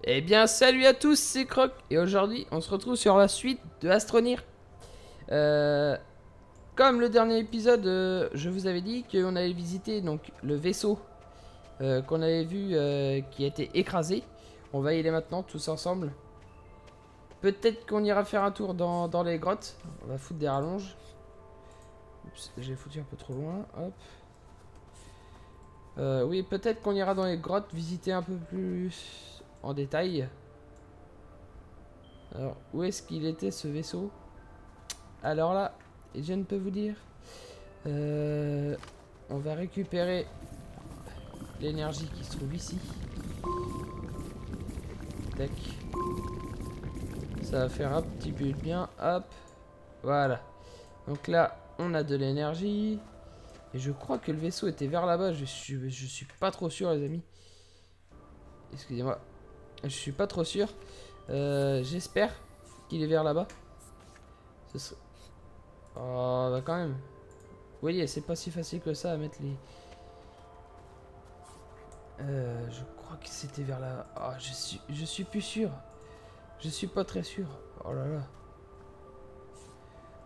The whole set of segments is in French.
Eh bien, salut à tous, c'est Croc. Et aujourd'hui, on se retrouve sur la suite de Astronir. Comme le dernier épisode, je vous avais dit qu'on allait visiter donc, le vaisseau qu'on avait vu qui a été écrasé. On va y aller maintenant, tous ensemble. Peut-être qu'on ira faire un tour dans les grottes. On va foutre des rallonges. Oups, j'ai foutu un peu trop loin. Hop. Oui, peut-être qu'on ira dans les grottes, visiter un peu plus en détail. Alors, où est-ce qu'il était ce vaisseau? Alors là, je ne peux vous dire. On va récupérer l'énergie qui se trouve ici. Tac. Ça va faire un petit peu de bien. Hop. Voilà. Donc là, on a de l'énergie. Et je crois que le vaisseau était vers là-bas. Je suis pas trop sûr, les amis. Excusez-moi. Je suis pas trop sûr. J'espère qu'il est vers là-bas. Ce serait... Oh, bah quand même. Vous voyez, c'est pas si facile que ça à mettre les... je crois que c'était vers là. Oh, je suis plus sûr. Je suis pas très sûr. Oh là là.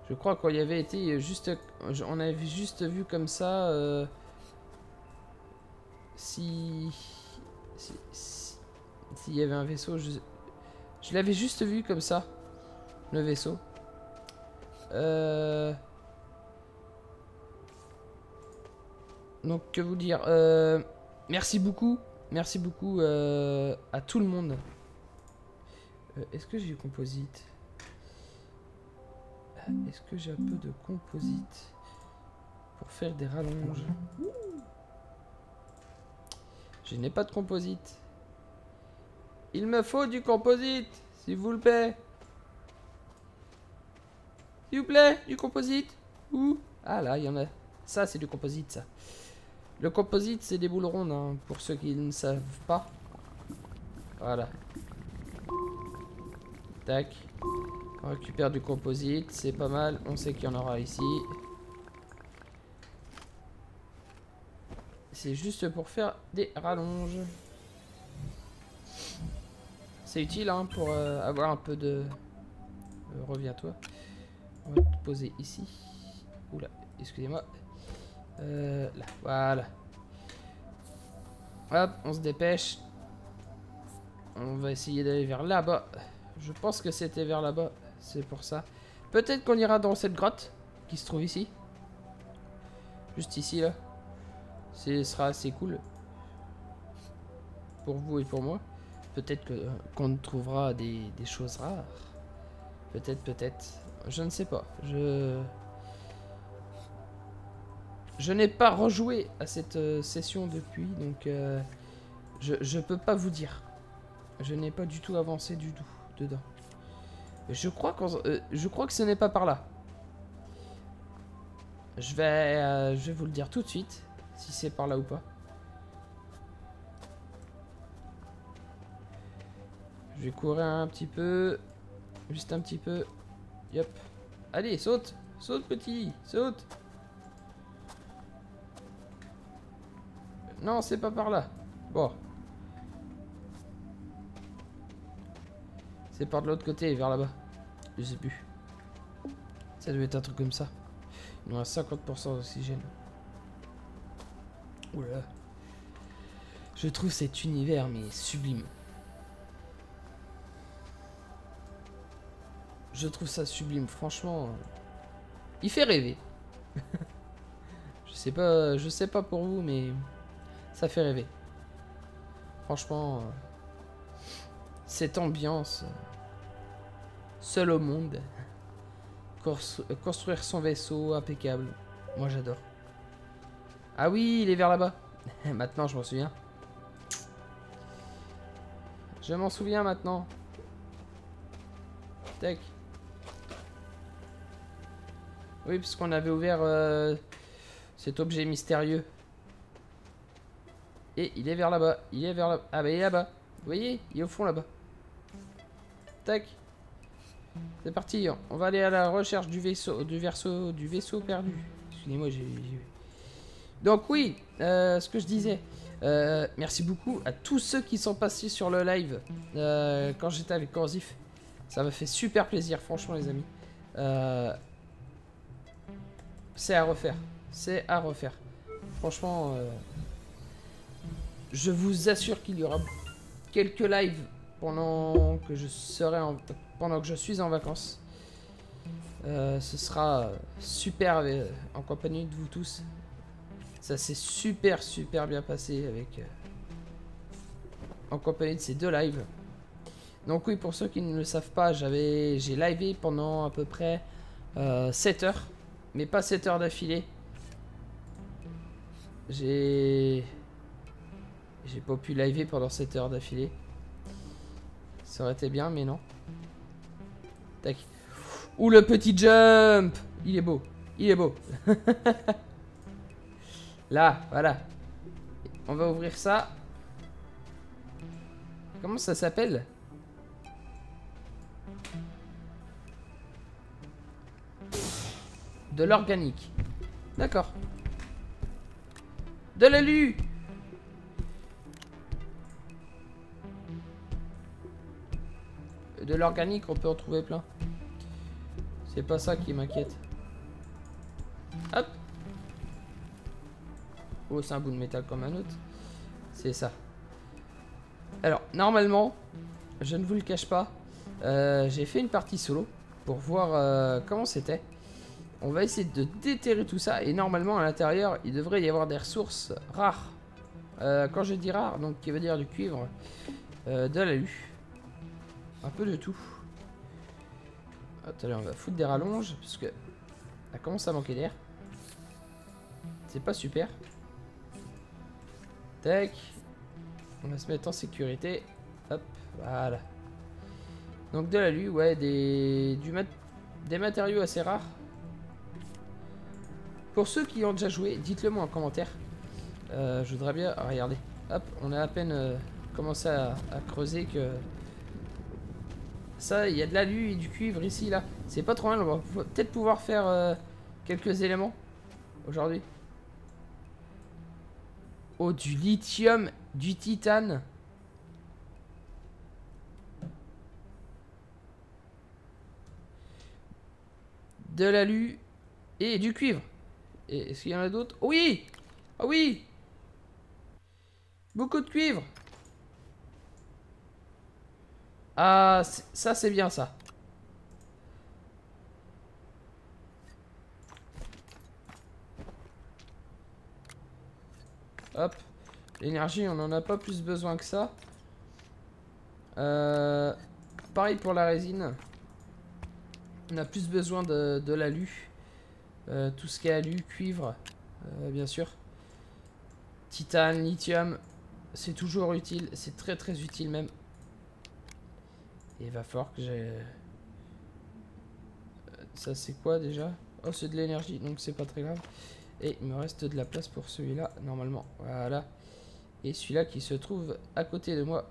Je crois qu'on y avait été juste... On avait juste vu comme ça... S'il y avait un vaisseau, je l'avais juste vu comme ça. Le vaisseau. Donc, que vous dire, merci beaucoup à tout le monde. Est-ce que j'ai du composite? Est-ce que j'ai un peu de composite pour faire des rallonges? Je n'ai pas de composite. Il me faut du composite, s'il vous plaît. S'il vous plaît, du composite. Où? Ah là, il y en a. Ça, c'est du composite, ça. Le composite, c'est des boules rondes, hein, pour ceux qui ne savent pas. Voilà. Tac. On récupère du composite, c'est pas mal. On sait qu'il y en aura ici. C'est juste pour faire des rallonges. C'est utile, hein, pour avoir un peu de... reviens-toi. On va te poser ici. Oula, excusez-moi. Là, voilà. Hop, on se dépêche. On va essayer d'aller vers là-bas. Je pense que c'était vers là-bas. C'est pour ça. Peut-être qu'on ira dans cette grotte qui se trouve ici. Juste ici, là. Ce sera assez cool. Pour vous et pour moi. Peut-être qu'on trouvera des choses rares. Peut-être. Je ne sais pas. Je n'ai pas rejoué à cette session depuis, donc je peux pas vous dire. Je n'ai pas du tout avancé du tout dedans. Je crois que ce n'est pas par là. Je vais vous le dire tout de suite, si c'est par là ou pas. Je vais courir un petit peu. Juste un petit peu. Yop. Allez, saute. Saute, petit. Saute. Non, c'est pas par là. Bon. C'est par de l'autre côté, vers là-bas. Je sais plus. Ça doit être un truc comme ça. Il nous reste 50% d'oxygène. Oula. Je trouve cet univers, mais sublime. Je trouve ça sublime, franchement. Il fait rêver. Je sais pas pour vous, mais ça fait rêver. Franchement, cette ambiance, seul au monde, construire son vaisseau, impeccable. Moi, j'adore. Ah oui, il est vers là-bas. Maintenant, je m'en souviens. Je m'en souviens maintenant. Tac. Oui, parce qu'on avait ouvert cet objet mystérieux. Et il est vers là-bas. Il est vers là-bas. Ah bah il est là-bas. Vous voyez? Il est au fond là-bas. Tac. C'est parti. On va aller à la recherche du vaisseau perdu. Excusez-moi, j'ai... Donc oui, ce que je disais. Merci beaucoup à tous ceux qui sont passés sur le live quand j'étais avec Corzif. Ça m'a fait super plaisir, franchement, les amis. C'est à refaire. C'est à refaire. Franchement, je vous assure qu'il y aura quelques lives pendant que je suis en vacances. Ce sera super en compagnie de vous tous. Ça s'est super bien passé avec en compagnie de ces deux lives. Donc oui, pour ceux qui ne le savent pas, j'ai livé pendant à peu près 7 heures, mais pas 7 heures d'affilée. J'ai pas pu liver pendant 7 heures d'affilée. Ça aurait été bien, mais non. Tac. Ouh, le petit jump! Il est beau. Il est beau. Là, voilà. On va ouvrir ça. Comment ça s'appelle? De l'organique. D'accord. De l'alu! De l'organique, on peut en trouver plein. C'est pas ça qui m'inquiète. Hop. Oh, c'est un bout de métal comme un autre. C'est ça. Alors, normalement, je ne vous le cache pas, j'ai fait une partie solo pour voir comment c'était. On va essayer de déterrer tout ça. Et normalement, à l'intérieur, il devrait y avoir des ressources rares. Quand je dis rares, donc qui veut dire du cuivre, de l'alu. Un peu de tout. Attendez, on va foutre des rallonges parce que ça commence à manquer d'air. C'est pas super. Tac. On va se mettre en sécurité. Hop, voilà. Donc de l'alu, ouais, des matériaux assez rares. Pour ceux qui ont déjà joué, dites-le moi en commentaire. Je voudrais bien... regardez. Hop, on a à peine commencé à creuser que... Ça, il y a de l'alu et du cuivre ici, là. C'est pas trop mal, on va peut-être pouvoir faire quelques éléments aujourd'hui. Oh, du lithium, du titane. De l'alu et du cuivre. Et est-ce qu'il y en a d'autres? Oui! Ah oui! Beaucoup de cuivre. Ah, ça c'est bien ça. Hop. L'énergie, on n'en a pas plus besoin que ça. Pareil pour la résine. On a plus besoin de l'alu. Tout ce qui est alu, cuivre, bien sûr. Titane, lithium, c'est toujours utile. C'est très utile même. Et il va falloir que j'ai... ça c'est quoi déjà? Oh, c'est de l'énergie, donc c'est pas très grave. Et il me reste de la place pour celui-là, normalement. Voilà. Et celui-là qui se trouve à côté de moi.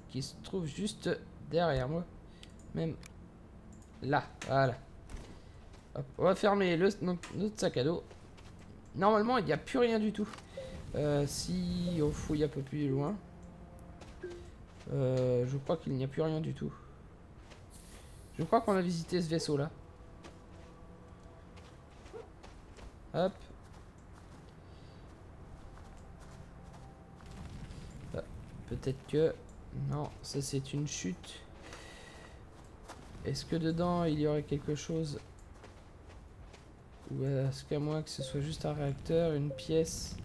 Qui se trouve juste derrière moi. Même là, voilà. Hop, on va fermer notre sac à dos. Normalement, il n'y a plus rien du tout. Si on fouille un peu plus loin. Je crois qu'il n'y a plus rien du tout. Je crois qu'on a visité ce vaisseau-là. Hop. Peut-être que... non, ça c'est une chute. Est-ce que dedans il y aurait quelque chose? Ou est-ce qu'à moins que ce soit juste un réacteur, une pièce?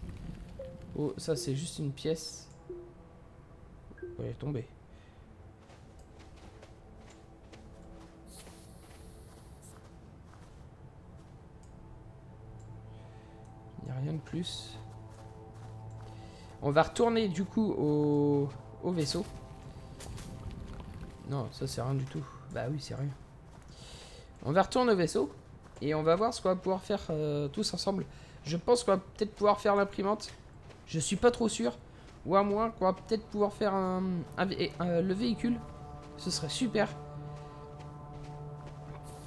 Oh, ça c'est juste une pièce. Elle est tombée. Il n'y a rien de plus. On va retourner du coup au vaisseau. Non, ça c'est rien du tout. Bah oui, c'est rien. On va retourner au vaisseau. Et on va voir ce qu'on va pouvoir faire tous ensemble. Je pense qu'on va peut-être pouvoir faire l'imprimante. Je suis pas trop sûr. Ou à moins qu'on va peut-être pouvoir faire le véhicule. Ce serait super.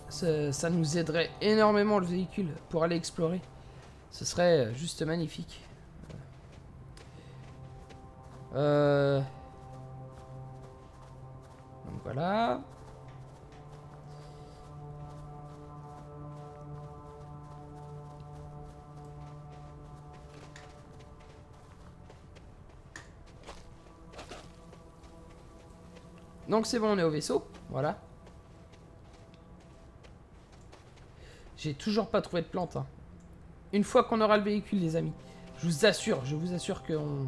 Ça nous aiderait énormément le véhicule pour aller explorer. Ce serait juste magnifique. Donc voilà. Donc c'est bon, on est au vaisseau. Voilà. J'ai toujours pas trouvé de plante. Hein. Une fois qu'on aura le véhicule, les amis. Je vous assure qu'on...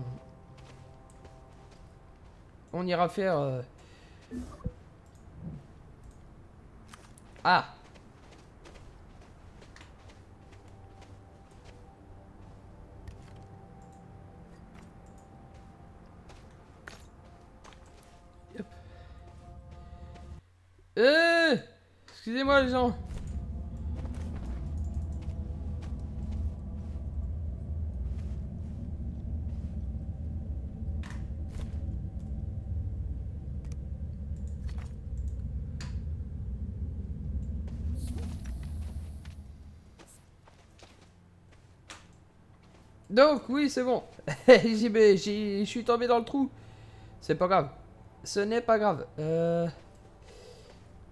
On ira faire... Ah! Hop. Excusez-moi les gens. Donc oui, c'est bon. Je suis tombé dans le trou. C'est pas grave. Ce n'est pas grave.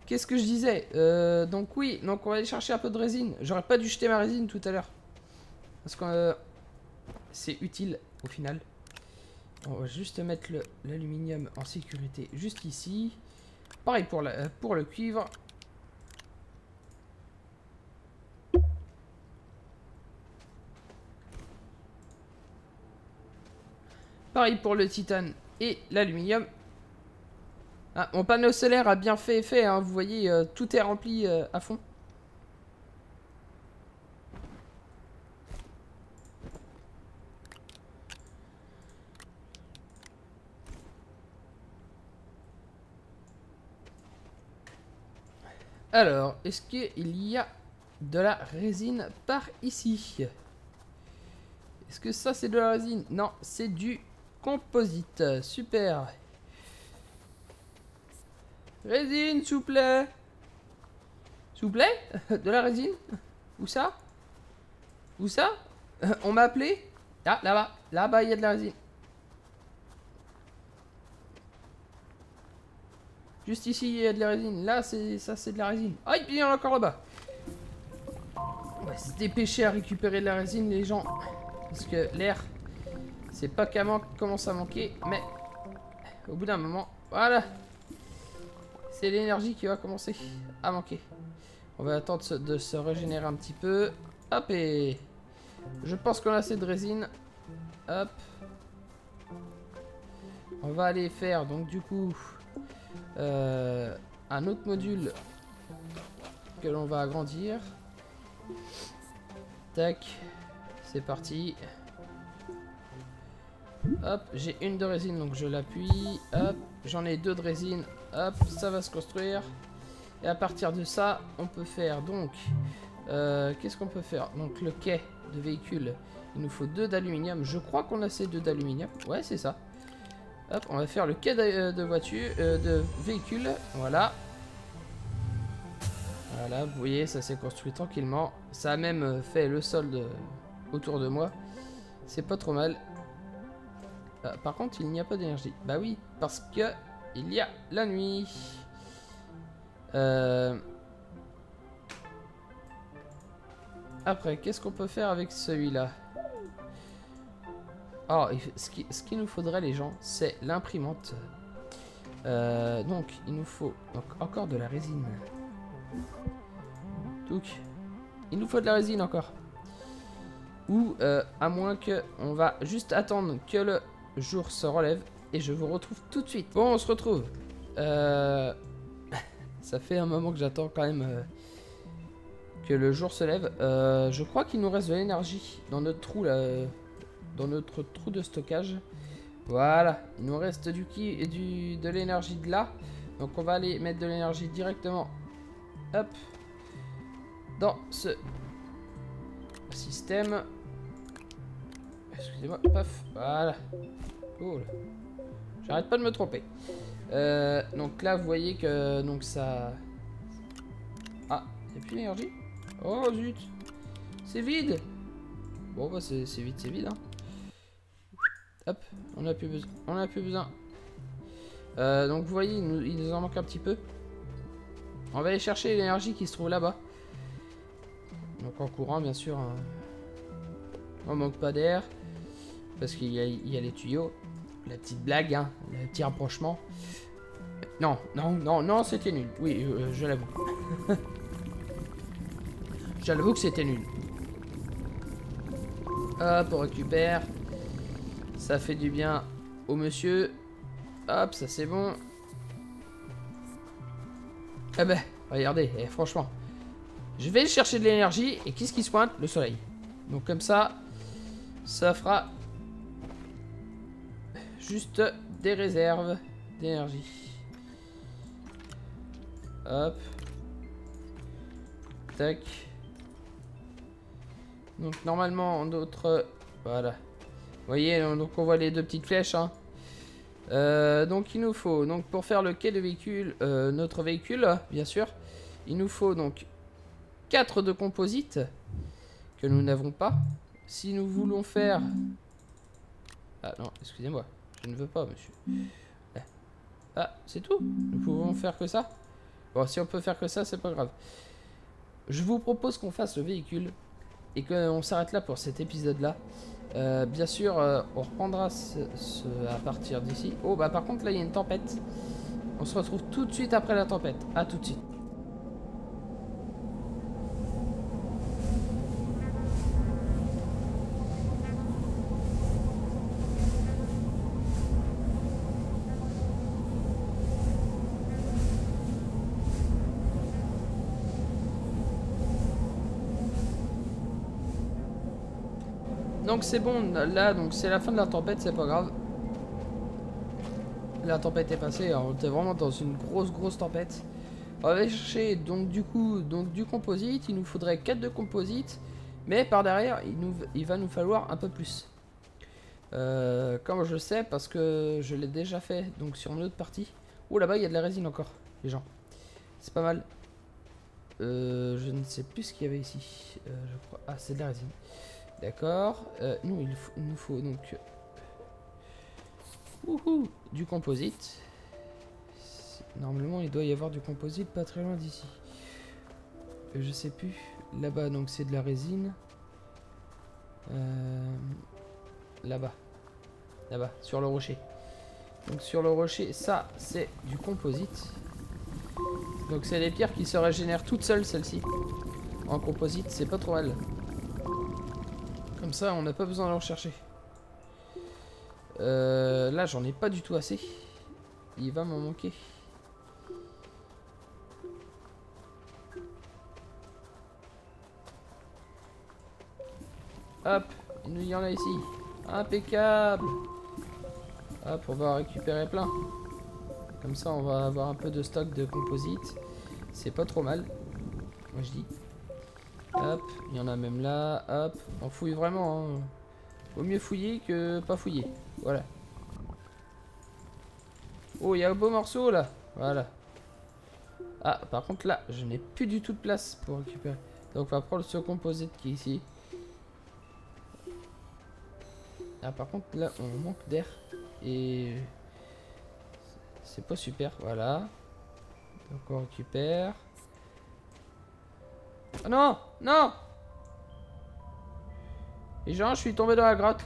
Qu'est-ce que je disais? Donc oui, donc on va aller chercher un peu de résine. J'aurais pas dû jeter ma résine tout à l'heure. Parce que c'est utile au final. On va juste mettre l'aluminium en sécurité juste ici. Pareil pour le cuivre. Pareil pour le titane et l'aluminium. Ah, mon panneau solaire a bien fait effet, hein, vous voyez, tout est rempli à fond. Alors, est-ce qu'il y a de la résine par ici? Est-ce que ça c'est de la résine? Non, c'est du composite. Super. Résine, s'il vous plaît. S'il vous plaît? De la résine? Où ça? Où ça? On m'a appelé? Ah, là-bas. Là-bas, il y a de la résine. Juste ici, il y a de la résine. Là, ça, c'est de la résine. Ah, il y en a encore là-bas. On va se dépêcher à récupérer de la résine, les gens. Parce que l'air, c'est pas qu'à commence à manquer, mais au bout d'un moment, voilà. C'est l'énergie qui va commencer à manquer. On va attendre de se régénérer un petit peu. Hop, et je pense qu'on a assez de résine. Hop. On va aller faire, donc du coup, un autre module que l'on va agrandir. Tac. C'est parti. Hop, j'ai une de résine, donc je l'appuie. Hop, j'en ai deux de résine. Hop, ça va se construire. Et à partir de ça, on peut faire donc... qu'est-ce qu'on peut faire? Donc le quai de véhicule, il nous faut 2 d'aluminium. Je crois qu'on a ces 2 d'aluminium. Ouais, c'est ça. Hop, on va faire le quai de voiture, de véhicule. Voilà. Voilà, vous voyez, ça s'est construit tranquillement. Ça a même fait le sol autour de moi. C'est pas trop mal. Par contre, il n'y a pas d'énergie. Bah oui, parce que il y a la nuit. Après, qu'est-ce qu'on peut faire avec celui-là? Oh, ce qu'il nous faudrait, les gens, c'est l'imprimante. Donc, il nous faut donc, encore de la résine. Donc, il nous faut de la résine encore. Ou, à moins que on va juste attendre que le jour se relève. Et je vous retrouve tout de suite. Bon, on se retrouve. Ça fait un moment que j'attends quand même que le jour se lève. Je crois qu'il nous reste de l'énergie dans notre trou là. Dans notre trou de stockage. Voilà. Il nous reste de l'énergie de là. Donc on va aller mettre de l'énergie directement. Hop. Dans ce système. Excusez-moi. Paf. Voilà. Oh là. J'arrête pas de me tromper. Donc là, vous voyez que donc ça... Ah, il n'y a plus d'énergie. Oh zut. C'est vide. Bon, bah c'est vide, c'est vide. Hein. Hop, on n'a plus besoin. On n'a plus besoin. Donc vous voyez, il nous en manque un petit peu. On va aller chercher l'énergie qui se trouve là-bas. Donc en courant, bien sûr. Hein. On manque pas d'air. Parce qu'il y a les tuyaux. La petite blague, hein. Le petit rapprochement. Non, non, non, non, c'était nul. Oui, je l'avoue. J'avoue que c'était nul. Hop, on récupère. Ça fait du bien au monsieur. Hop, ça c'est bon. Eh ben, regardez, franchement. Je vais chercher de l'énergie. Et qu'est-ce qui se pointe? Le soleil. Donc comme ça, ça fera juste des réserves d'énergie. Hop. Tac. Donc normalement, d'autres... Voilà. Vous voyez, donc on voit les deux petites flèches. Hein. Donc il nous faut, donc pour faire le quai de véhicule, notre véhicule, bien sûr, il nous faut donc 4 de composite que nous n'avons pas. Si nous voulons faire... Ah non, excusez-moi, je ne veux pas, monsieur. Ah, c'est tout? Nous pouvons faire que ça? Bon, si on peut faire que ça, c'est pas grave. Je vous propose qu'on fasse le véhicule et qu'on s'arrête là pour cet épisode-là. Bien sûr, on reprendra à partir d'ici. Oh, bah par contre, là, il y a une tempête. On se retrouve tout de suite après la tempête. À tout de suite. Donc c'est bon, là, donc c'est la fin de la tempête, c'est pas grave. La tempête est passée, on était vraiment dans une grosse tempête. On va chercher donc du coup du composite, il nous faudrait 4 de composite, mais par derrière il va nous falloir un peu plus. Comme je sais, parce que je l'ai déjà fait donc sur une autre partie. Oh là-bas il y a de la résine encore, les gens. C'est pas mal. Je ne sais plus ce qu'il y avait ici. Je crois... Ah, c'est de la résine. D'accord. Nous, il nous faut donc du composite. Normalement, il doit y avoir du composite pas très loin d'ici. Je sais plus. Là-bas, donc c'est de la résine. Là-bas. Là-bas, sur le rocher. Donc sur le rocher, ça, c'est du composite. Donc c'est des pierres qui se régénèrent toutes seules, celles-ci. En composite, c'est pas trop mal. Comme ça, on n'a pas besoin de le rechercher. Là, j'en ai pas du tout assez. Il va m'en manquer. Hop, il y en a ici. Impeccable. Hop, on va récupérer plein. Comme ça, on va avoir un peu de stock de composite. C'est pas trop mal. Moi, je dis. Hop, il y en a même là. Hop, on fouille vraiment. Hein. Vaut mieux fouiller que pas fouiller. Voilà. Oh, il y a un beau morceau là. Voilà. Ah, par contre là, je n'ai plus du tout de place pour récupérer. Donc on va prendre ce composite qui est ici. Ah, par contre là, on manque d'air. Et... c'est pas super. Voilà. Donc on récupère. Oh non! Non! Les gens, je suis tombé dans la grotte.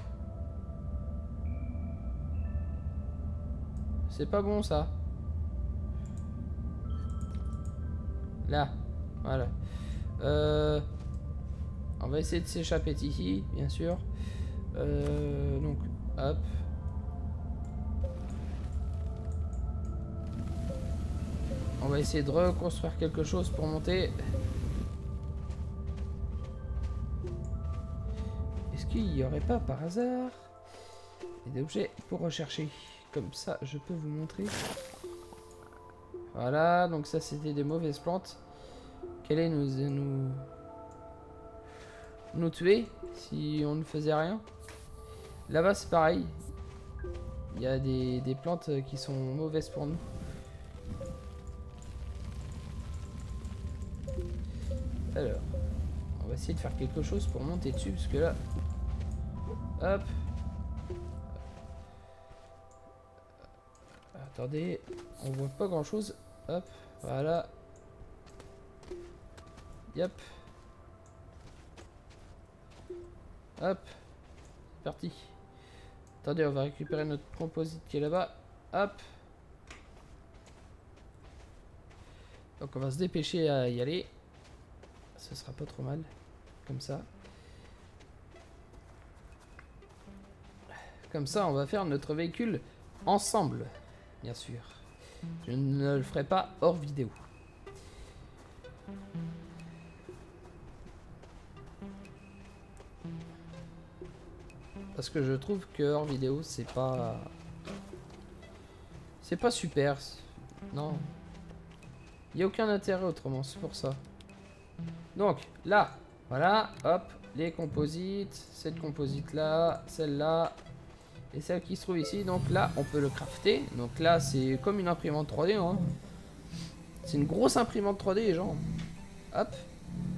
C'est pas bon ça. Là. Voilà. On va essayer de s'échapper d'ici, bien sûr. Donc, hop. On va essayer de reconstruire quelque chose pour monter. Est-ce qu'il n'y aurait pas par hasard des objets pour rechercher? Comme ça, je peux vous montrer. Voilà, donc ça c'était des mauvaises plantes qui allaient nous tuer si on ne faisait rien. Là-bas c'est pareil. Il y a des plantes qui sont mauvaises pour nous. Alors, on va essayer de faire quelque chose pour monter dessus parce que là... Hop. Attendez, on voit pas grand chose. Hop, voilà. Yep. Hop. C'est parti. Attendez, on va récupérer notre composite qui est là-bas. Hop. Donc on va se dépêcher à y aller. Ce sera pas trop mal. Comme ça. Comme ça, on va faire notre véhicule ensemble. Bien sûr. Je ne le ferai pas hors vidéo. Parce que je trouve que hors vidéo, c'est pas super. Non. Il n'y a aucun intérêt autrement, c'est pour ça. Donc, là, voilà, hop, les composites. Cette composite-là, celle-là, et celle qui se trouve ici. Donc là, on peut le crafter. Donc là, c'est comme une imprimante 3D, hein. C'est une grosse imprimante 3D, les gens. Hop,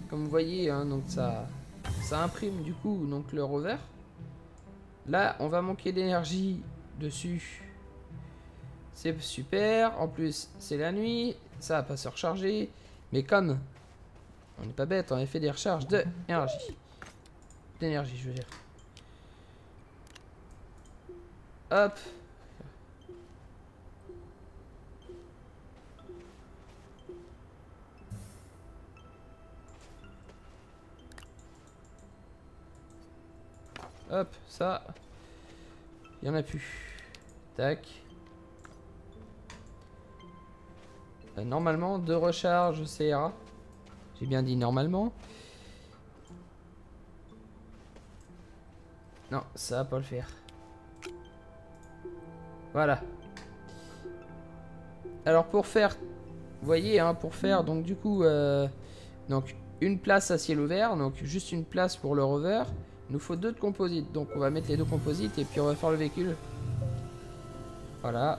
comme vous voyez, hein, donc ça imprime du coup donc le rover. Là, on va manquer d'énergie dessus. C'est super. En plus, c'est la nuit. Ça va pas se recharger. Mais comme on n'est pas bête, on a fait des recharges d'énergie. D'énergie, je veux dire. Hop. Hop, ça. Il y en a plus. Tac. Normalement, 2 recharges CRA. J'ai bien dit normalement. Non, ça va pas le faire. Voilà. Alors pour faire, vous voyez, hein, pour faire donc du coup, donc une place à ciel ouvert, donc juste une place pour le rover. Il nous faut 2 de composites, donc on va mettre les 2 composites et puis on va faire le véhicule. Voilà.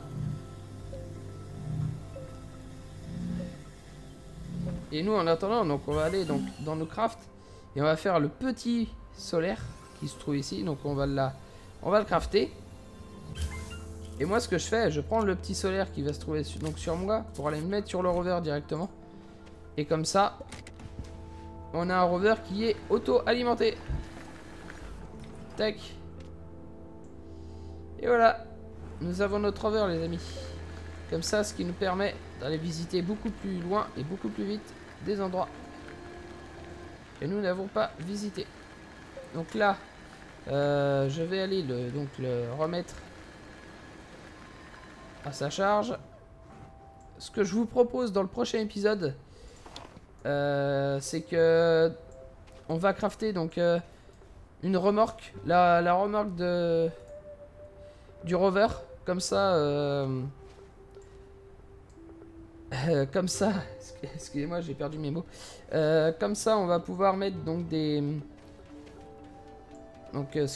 Et nous en attendant, donc on va aller donc dans nos crafts et on va faire le petit solaire qui se trouve ici. Donc on va le crafter. Et moi ce que je fais, je prends le petit solaire qui va se trouver donc sur moi pour aller me mettre sur le rover directement. Et comme ça, on a un rover qui est auto-alimenté. Tac. Et voilà, nous avons notre rover les amis. Comme ça, ce qui nous permet d'aller visiter beaucoup plus loin et beaucoup plus vite des endroits que nous n'avons pas visités. Donc là, je vais aller le remettre à sa charge. Ce que je vous propose dans le prochain épisode, c'est que on va crafter donc une remorque, la remorque du rover, comme ça. Comme ça, excusez-moi, j'ai perdu mes mots. Comme ça, on va pouvoir mettre donc ce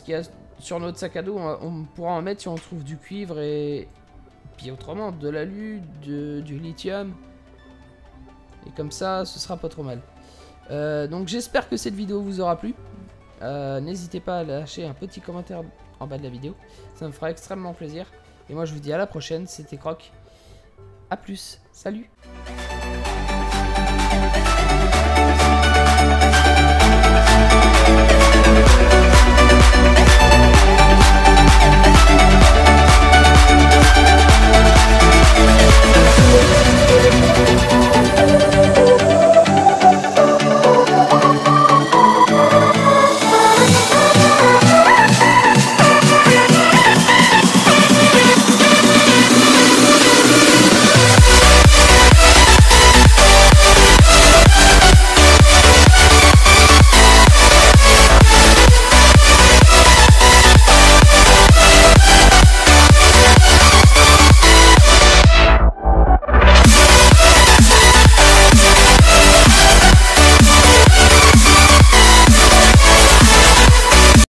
qu'il y a sur notre sac à dos, on pourra en mettre si on trouve du cuivre et puis autrement de l'alu, du lithium. Et comme ça, ce sera pas trop mal. Donc j'espère que cette vidéo vous aura plu. N'hésitez pas à lâcher un petit commentaire en bas de la vidéo, ça me fera extrêmement plaisir. Et moi je vous dis à la prochaine, c'était Croc. A plus, salut.